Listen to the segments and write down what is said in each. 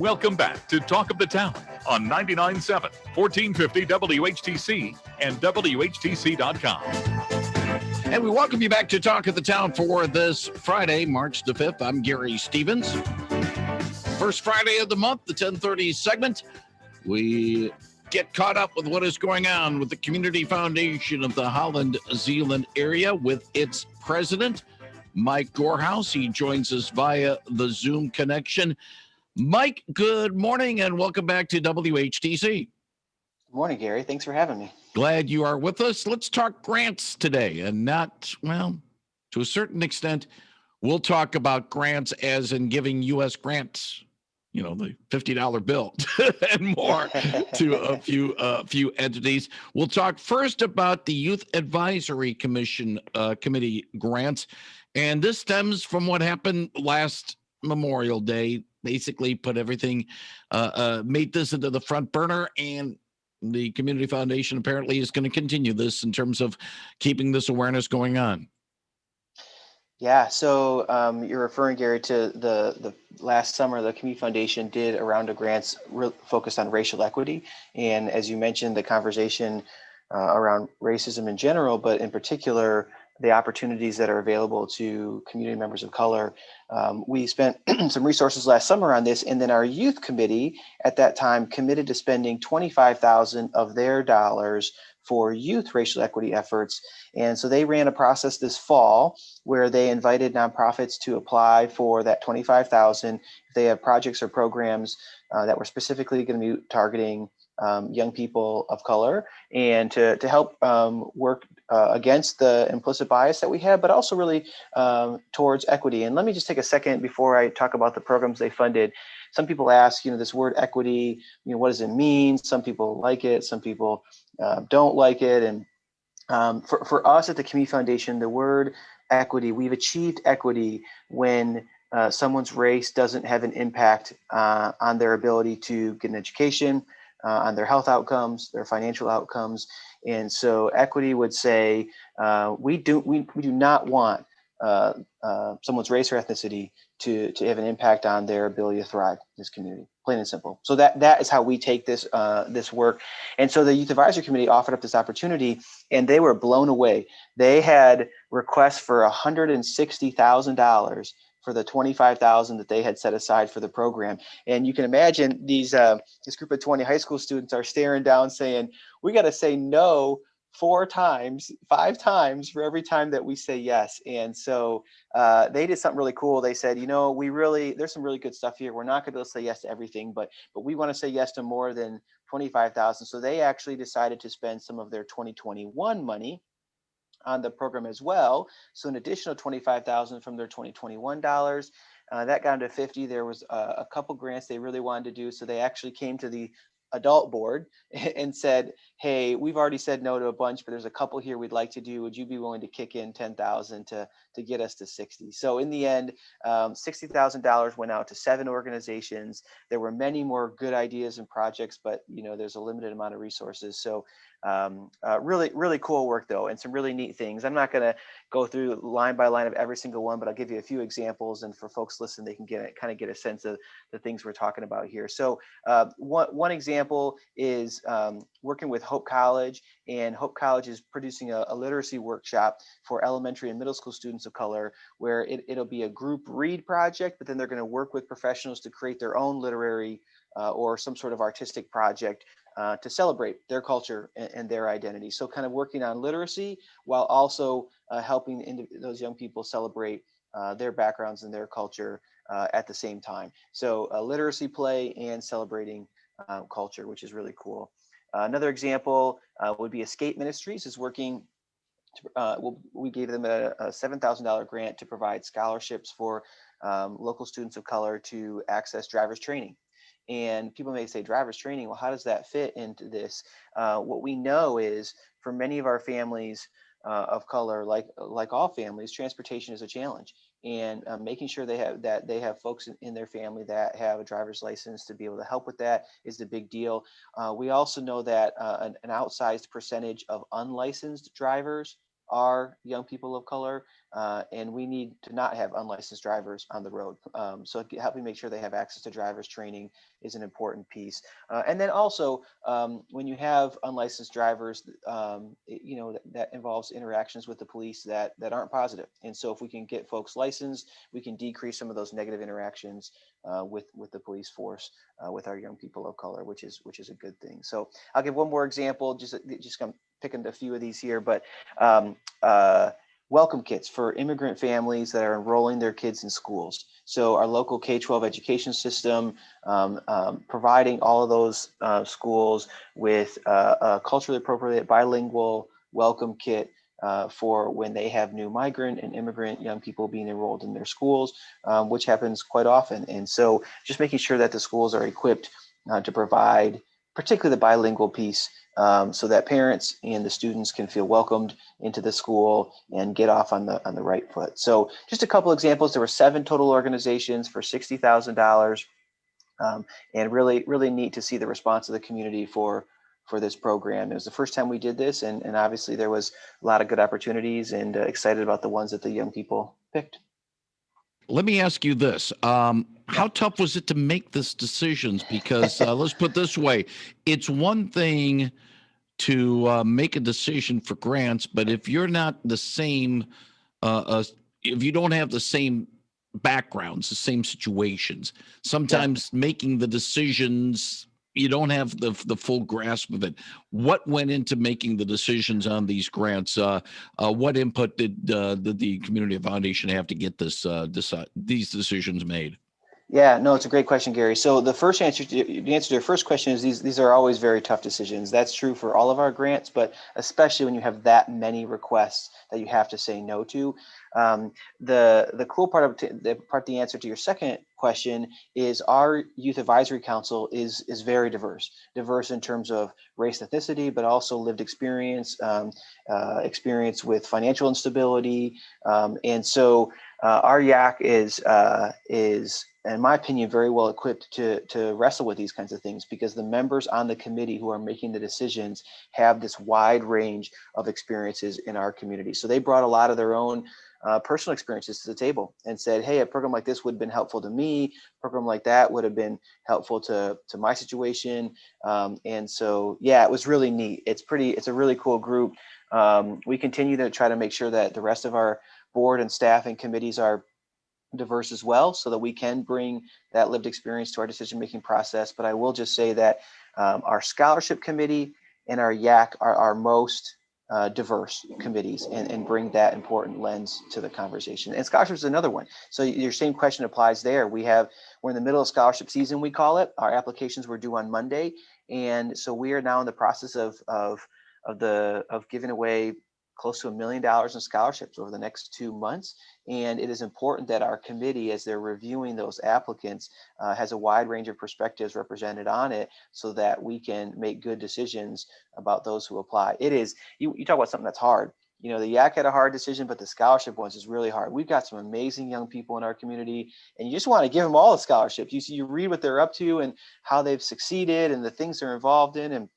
Welcome back to Talk of the Town on 99.7, 1450 WHTC and WHTC.com. And we welcome you back to Talk of the Town for this Friday, March the 5th. I'm Gary Stevens. First Friday of the month, the 10:30 segment. We get caught up with what is going on with the Community Foundation of the Holland, Zeeland area with its president, Mike Goorhouse. He joins us via the Zoom connection. Mike, good morning and welcome back to WHTC. Good morning, Gary. Thanks for having me. Glad you are with us. Let's talk grants today and not, well, to a certain extent, we'll talk about grants as in giving U.S. grants, you know, the $50 bill and more to a few entities. We'll talk first about the Youth Advisory Commission committee grants. And this stems from what happened last Memorial Day, basically put everything, made this into the front burner, and the Community Foundation apparently is going to continue this in terms of keeping this awareness going on. Yeah, so you're referring, Gary, to the last summer, the Community Foundation did a round of grants focused on racial equity. And as you mentioned, the conversation around racism in general, but in particular, the opportunities that are available to community members of color. We spent some resources last summer on this, and then our youth committee at that time committed to spending $25,000 of their dollars for youth racial equity efforts. And so they ran a process this fall where they invited nonprofits to apply for that $25,000 if they have projects or programs that were specifically going to be targeting young people of color, and to help work against the implicit bias that we have, but also really towards equity. And let me just take a second before I talk about the programs they funded. Some people ask, this word equity, what does it mean? Some people like it, some people don't like it. And for us at the Community Foundation, the word equity, we've achieved equity when someone's race doesn't have an impact on their ability to get an education, on their health outcomes, their financial outcomes. And so equity would say we do not want someone's race or ethnicity to have an impact on their ability to thrive in this community, plain and simple. So that is how we take this work. And so the Youth Advisory Committee offered up this opportunity, and they were blown away. They had requests for $160,000 for the $25,000 that they had set aside for the program. And you can imagine this group of 20 high school students are staring down saying, we got to say no 5 times for every time that we say yes. And so they did something really cool. They said, there's some really good stuff here. We're not going to be able to say yes to everything, but we want to say yes to more than $25,000. So they actually decided to spend some of their 2021 money on the program as well. So an additional $25,000 from their 2021 dollars. That got them to 50. There was a couple grants they really wanted to do. So they actually came to the adult board and said, hey, we've already said no to a bunch, but there's a couple here we'd like to do. Would you be willing to kick in $10,000 to get us to 60? So in the end, $60,000 went out to 7 organizations. There were many more good ideas and projects, but there's a limited amount of resources. So really, really cool work though, and some really neat things. I'm not going to go through line by line of every single one, but I'll give you a few examples, and for folks listening, they can get a sense of the things we're talking about here. So one example is working with Hope College, and Hope College is producing a literacy workshop for elementary and middle school students of color, where it'll be a group read project, but then they're going to work with professionals to create their own literary or some sort of artistic project to celebrate their culture and their identity. So kind of working on literacy while also helping those young people celebrate their backgrounds and their culture at the same time. So a literacy play and celebrating culture, which is really cool. Another example would be Escape Ministries is working. We gave them a $7,000 grant to provide scholarships for local students of color to access driver's training. And people may say driver's training, well, how does that fit into this? What we know is for many of our families of color, like all families, transportation is a challenge. And making sure they have folks in their family that have a driver's license to be able to help with that is the big deal. We also know that an outsized percentage of unlicensed drivers are young people of color, and we need to not have unlicensed drivers on the road. So helping make sure they have access to driver's training is an important piece. And then also, when you have unlicensed drivers, that involves interactions with the police that aren't positive. And so if we can get folks licensed, we can decrease some of those negative interactions with the police force with our young people of color, which is a good thing. So I'll give one more example, just kind of picking a few of these here, but welcome kits for immigrant families that are enrolling their kids in schools. So our local K-12 education system, providing all of those schools with a culturally appropriate bilingual welcome kit for when they have new migrant and immigrant young people being enrolled in their schools, which happens quite often. And so just making sure that the schools are equipped to provide particularly the bilingual piece, so that parents and the students can feel welcomed into the school and get off on the right foot. So just a couple examples. There were 7 total organizations for $60,000, and really neat to see the response of the community for this program. It was the first time we did this, and obviously there was a lot of good opportunities, and excited about the ones that the young people picked. Let me ask you this. How tough was it to make this decisions? Because let's put it this way, it's one thing to make a decision for grants, but if you're not the same, if you don't have the same backgrounds, the same situations, sometimes making the decisions, you don't have the full grasp of it. What went into making the decisions on these grants? What input did the Community Foundation have to get these decisions made? Yeah, no, it's a great question, Gary. So the answer to your first question is these are always very tough decisions. That's true for all of our grants, but especially when you have that many requests that you have to say no to. The cool part of the answer to your second question is our Youth Advisory Council is very diverse in terms of race, ethnicity, but also lived experience, experience with financial instability, and so our YAC is, in my opinion, very well equipped to wrestle with these kinds of things, because the members on the committee who are making the decisions have this wide range of experiences in our community. So they brought a lot of their own personal experiences to the table and said, hey, a program like this would have been helpful to me. A program like that would have been helpful to my situation. And so, yeah, it was really neat. It's a really cool group. We continue to try to make sure that the rest of our board and staff and committees are diverse as well, so that we can bring that lived experience to our decision-making process. But I will just say that our scholarship committee and our YAC are our most diverse committees, and bring that important lens to the conversation. And scholarships is another one. So your same question applies there. We're in the middle of scholarship season, we call it. Our applications were due on Monday. And so we are now in the process of giving away close to $1 million in scholarships over the next 2 months. And it is important that our committee, as they're reviewing those applicants, has a wide range of perspectives represented on it, so that we can make good decisions about those who apply. It is, you talk about something that's hard. The YAC had a hard decision, but the scholarship ones is really hard. We've got some amazing young people in our community, and you just want to give them all the scholarships. You read what they're up to and how they've succeeded and the things they're involved in, and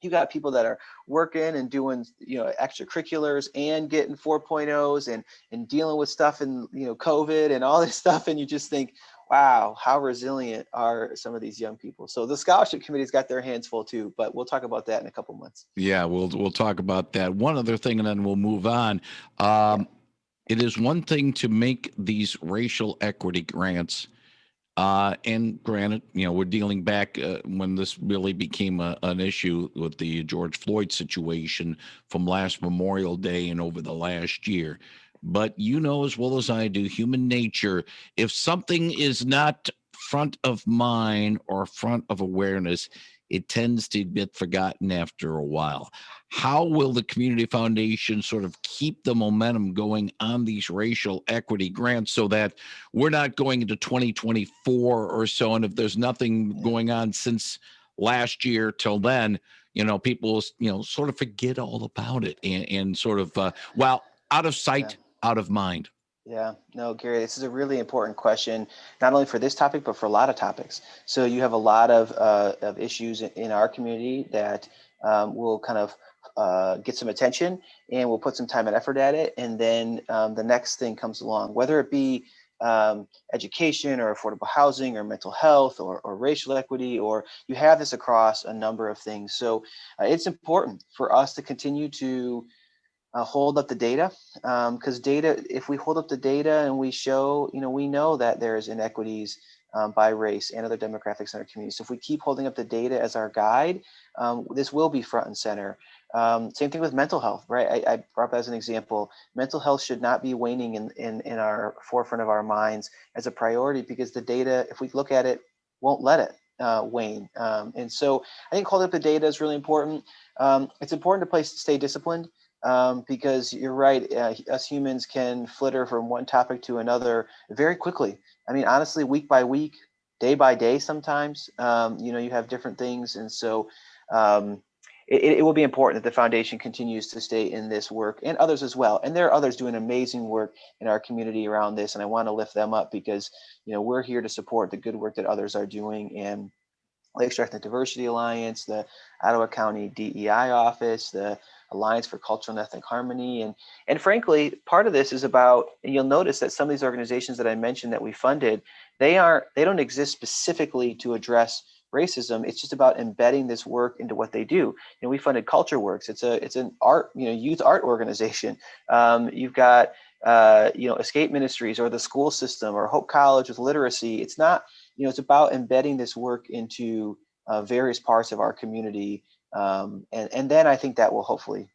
you got people that are working and doing, extracurriculars and getting 4.0s and dealing with stuff and, COVID and all this stuff. And you just think, wow, how resilient are some of these young people? So the scholarship committee's got their hands full too, but we'll talk about that in a couple months. Yeah, we'll talk about that. One other thing, and then we'll move on. It is one thing to make these racial equity grants. And granted, we're dealing back when this really became an issue with the George Floyd situation from last Memorial Day and over the last year. But as well as I do, human nature, if something is not front of mind or front of awareness, it tends to get forgotten after a while. How will the Community Foundation sort of keep the momentum going on these racial equity grants, so that we're not going into 2024 or so, and if there's nothing going on since last year till then, people, sort of forget all about it, and sort of, out of sight, out of mind? Yeah, no, Gary, this is a really important question, not only for this topic, but for a lot of topics. So you have a lot of issues in our community that will kind of get some attention, and we'll put some time and effort at it. And then the next thing comes along, whether it be education or affordable housing or mental health or racial equity, or you have this across a number of things. So it's important for us to continue to hold up the data, because data, if we hold up the data and we show, we know that there's inequities by race and other demographics in our community. So if we keep holding up the data as our guide, this will be front and center. Same thing with mental health, right? I brought up as an example, mental health should not be waning in our forefront of our minds as a priority, because the data, if we look at it, won't let it wane. And so I think holding up the data is really important. It's important to stay disciplined. Because you're right, us humans can flitter from one topic to another very quickly. I mean, honestly, week by week, day by day, sometimes, you have different things. And so it will be important that the foundation continues to stay in this work, and others as well. And there are others doing amazing work in our community around this. And I want to lift them up because, we're here to support the good work that others are doing. And Lakeshore Ethnic Diversity Alliance, the Ottawa County DEI office, the Alliance for Cultural and Ethnic Harmony. And frankly, part of this is about, and you'll notice that some of these organizations that I mentioned that we funded, they don't exist specifically to address racism. It's just about embedding this work into what they do. We funded Culture Works. It's an art, youth art organization. You've got Escape Ministries, or the school system, or Hope College with literacy. It's not, it's about embedding this work into various parts of our community. And then I think that will hopefully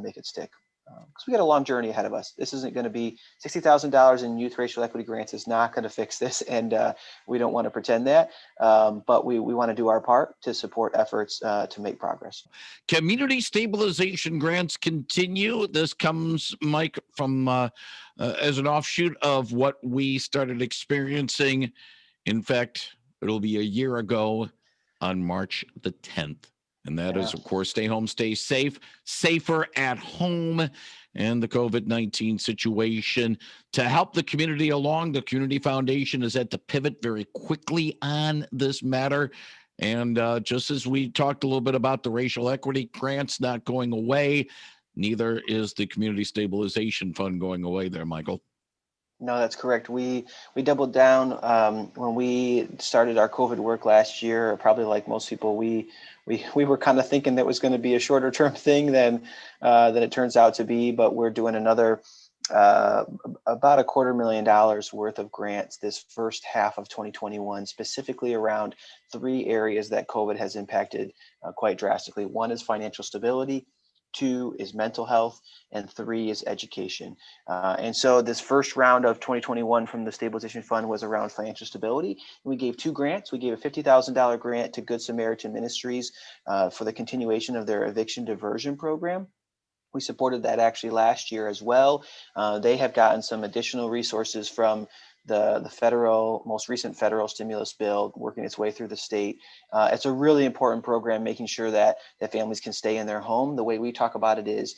make it stick, because we got a long journey ahead of us. This isn't going to be $60,000 in youth racial equity grants is not going to fix this. And we don't want to pretend that, but we want to do our part to support efforts to make progress. Community stabilization grants continue. This comes, Mike, from as an offshoot of what we started experiencing. In fact, it'll be a year ago on March the 10th. And that is, of course, stay home, stay safe, safer at home, and the COVID-19 situation. To help the community along, the Community Foundation is at the pivot very quickly on this matter. And just as we talked a little bit about the racial equity grants not going away, neither is the Community Stabilization Fund going away there, Michael. No, that's correct. We doubled down when we started our COVID work last year. Probably like most people, we were kind of thinking that was going to be a shorter term thing than it turns out to be. But we're doing another about $250,000 worth of grants this first half of 2021, specifically around 3 areas that COVID has impacted quite drastically. One is financial stability. 2 is mental health, and 3 is education. And so this first round of 2021 from the Stabilization Fund was around financial stability. We gave 2 grants. We gave a $50,000 grant to Good Samaritan Ministries for the continuation of their eviction diversion program. We supported that actually last year as well. They have gotten some additional resources from the most recent federal stimulus bill working its way through the state. It's a really important program, making sure that families can stay in their home. The way we talk about it is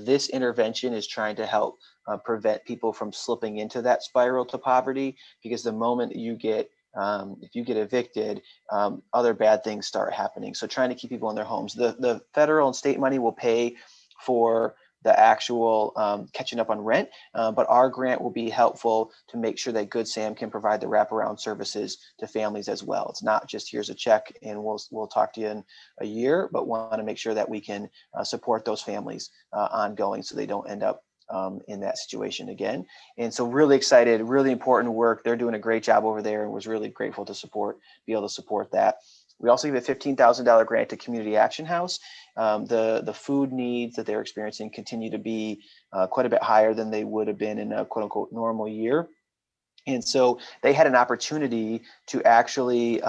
this intervention is trying to help prevent people from slipping into that spiral to poverty, because the moment you get if you get evicted, other bad things start happening. So trying to keep people in their homes. The federal and state money will pay for the actual catching up on rent, but our grant will be helpful to make sure that Good Sam can provide the wraparound services to families as well. It's not just here's a check and we'll talk to you in a year, but want to make sure that we can support those families ongoing so they don't end up in that situation again. And so really excited, really important work. They're doing a great job over there, and was really grateful to be able to support that. We also gave a $15,000 grant to Community Action House. The food needs that they're experiencing continue to be quite a bit higher than they would have been in a quote unquote normal year. And so they had an opportunity to actually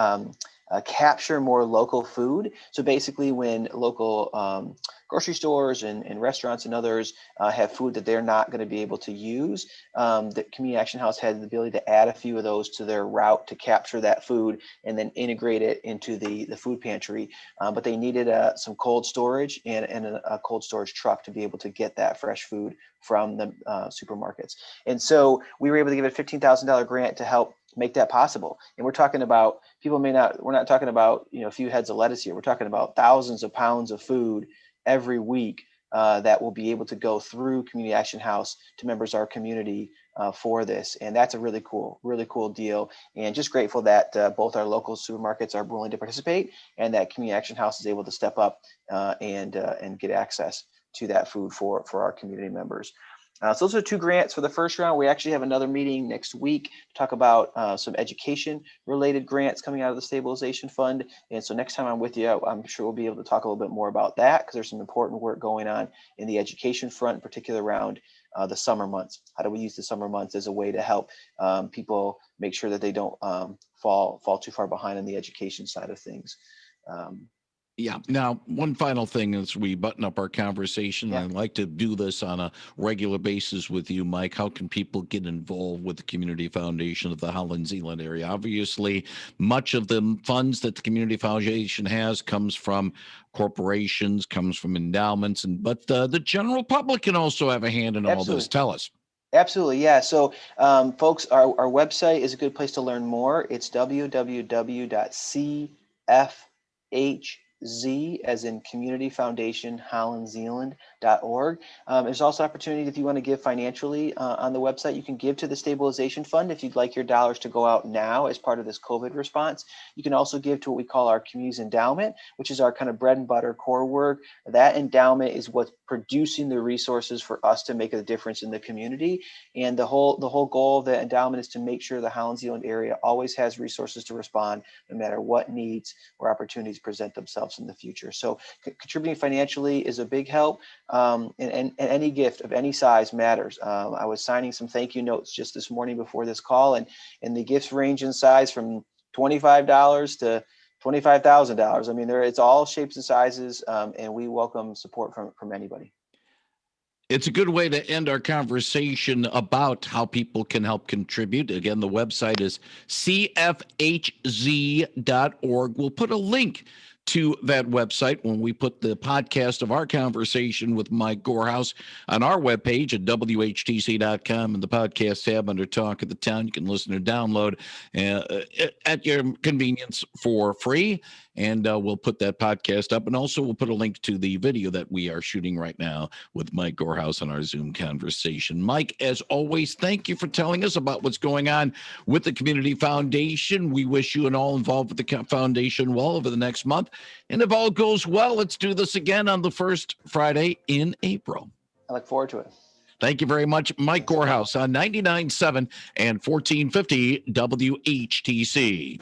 capture more local food. So basically when local grocery stores and restaurants and others have food that they're not going to be able to use, the Community Action House had the ability to add a few of those to their route to capture that food and then integrate it into the food pantry. But they needed some cold storage and a cold storage truck to be able to get that fresh food from the supermarkets. And so we were able to give a $15,000 grant to help make that possible. And we're talking about we're not talking about a few heads of lettuce here. We're talking about thousands of pounds of food every week that will be able to go through Community Action House to members of our community for this. And that's a really cool deal. And just grateful that both our local supermarkets are willing to participate, and that Community Action House is able to step up and get access to that food for our community members. So those are 2 grants for the first round. We actually have another meeting next week to talk about some education related grants coming out of the stabilization fund. And so next time I'm with you, I'm sure we'll be able to talk a little bit more about that, because there's some important work going on in the education front, in particular around the summer months. How do we use the summer months as a way to help people make sure that they don't fall too far behind on the education side of things? Yeah. Now, one final thing as we button up our conversation, Yeah. I'd like to do this on a regular basis with you, Mike. How can people get involved with the Community Foundation of the Holland Zeeland area? Obviously, much of the funds that the Community Foundation has comes from corporations, comes from endowments, but the general public can also have a hand in all this. Tell us. Absolutely. Yeah. So folks, our website is a good place to learn more. It's www.cfhz, as in Community Foundation Holland Zeeland.org. There's also opportunity if you want to give financially on the website. You can give to the stabilization fund if you'd like your dollars to go out now as part of this COVID response. You can also give to what we call our community's endowment, which is our kind of bread and butter core work. That endowment is what's producing the resources for us to make a difference in the community. And the whole goal of the endowment is to make sure the Holland Zeeland area always has resources to respond no matter what needs or opportunities present themselves in the future. So contributing financially is a big help, and any gift of any size matters. I was signing some thank you notes just this morning before this call, and the gifts range in size from $25 to $25,000. I mean, it's all shapes and sizes, and we welcome support from anybody. It's a good way to end our conversation about how people can help contribute. Again, the website is cfhz.org. We'll put a link to that website when we put the podcast of our conversation with Mike Goorhouse on our webpage at WHTC.com, in the podcast tab under Talk of the Town. You can listen or download at your convenience for free. And we'll put that podcast up. And also we'll put a link to the video that we are shooting right now with Mike Goorhouse on our Zoom conversation. Mike, as always, thank you for telling us about what's going on with the Community Foundation. We wish you and all involved with the foundation well over the next month. And if all goes well, let's do this again on the first Friday in April. I look forward to it. Thank you very much, Mike Goorhouse on 99.7 and 1450 WHTC.